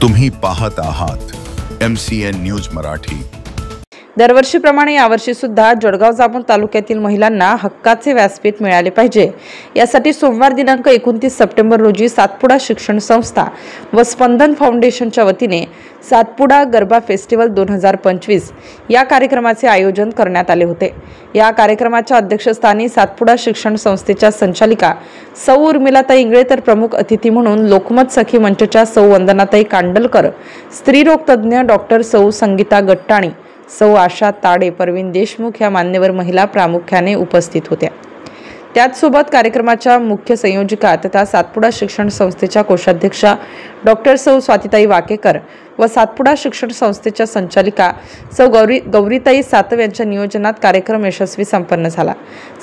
तुम्ही पाहत आहात MCN न्यूज मराठी। दरवर्षीप्रमाणे यावर्षी सुद्धा जळगाव जामोद तालुक्यातील महिलांना हक्काचे व्यासपीठ मिळाले पाहिजे यासाठी सोमवार दिनांक 29 सप्टेंबर रोजी सातपुडा शिक्षण संस्था व स्पंदन फाउंडेशनच्या वतीने सातपुडा गरबा फेस्टिवल 2025 या कार्यक्रमाचे आयोजन करण्यात आले होते। या कार्यक्रमाच्या अध्यक्षस्थानी सातपुडा शिक्षण संस्थेच्या संचालिका सौ उर्मिलाताई इंगळे तर प्रमुख अतिथी म्हणून लोकमत सखी मंचच्या सौ वंदनाताई कांडलकर, स्त्रीरोग तज्ञ डॉक्टर सौ संगीता गट्टाणी, सौ आशा ताडे, परवीन देशमुख या मान्यवर महिला प्रामुख्याने उपस्थित होत्या। त्याचसोबत कार्यक्रमाच्या मुख्य संयोजिका तथा सातपुडा शिक्षण संस्थेच्या कोषाध्यक्षा डॉक्टर सौ स्वातीताई वाकेकर व सातपुडा शिक्षण संस्थेच्या संचालिका सौ गौरीताई सातव यांच्या नियोजनात कार्यक्रम यशस्वी संपन्न झाला।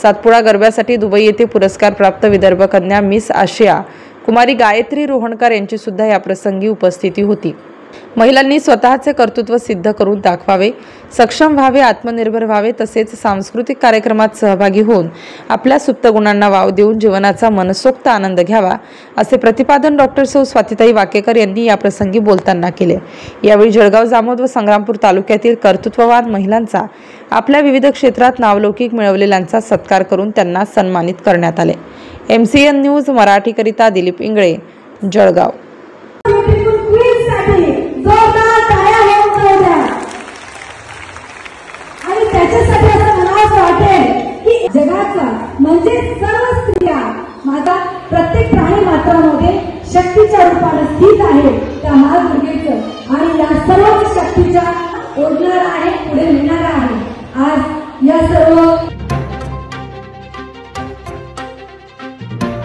सातपुडा गरब्यासाठी दुबई येथे पुरस्कार प्राप्त विदर्भ कन्या मिस आशिया कुमारी गायत्री रोहणकर यांची सुद्धा या प्रसंगी उपस्थिती होती। महिलांनी स्वतःचे कर्तृत्व सिद्ध करून दाखवावे, सक्षम व्हावे, आत्मनिर्भर व्हावे, तसेच सांस्कृतिक कार्यक्रमात सहभागी होऊन आपल्या सुप्त गुणांना वाव देऊन जीवनाचा मनसोक्त आनंद घ्यावा असे प्रतिपादन डॉक्टर सौ स्वातीताई वाकेकर यांनी या प्रसंगी बोलताना केले। यावेळी जळगाव जामोद व संग्रामपूर तालुक्यातील कर्तृत्ववान महिलांचा आपल्या विविध क्षेत्रात नावलौकिक मिळवलेल्यांचा सत्कार करून त्यांना सन्मानित करण्यात आले। MCN न्यूज मराठी करिता दिलीप इंगळे, जळगाव। जगाचा म्हणजे सर्व स्त्रिया माझा प्रत्येक प्राणी मात्रामध्ये शक्तीच्या रूपाने स्थित आहे त्या महादुर्गेचं आणि या सर्व शक्तीच्या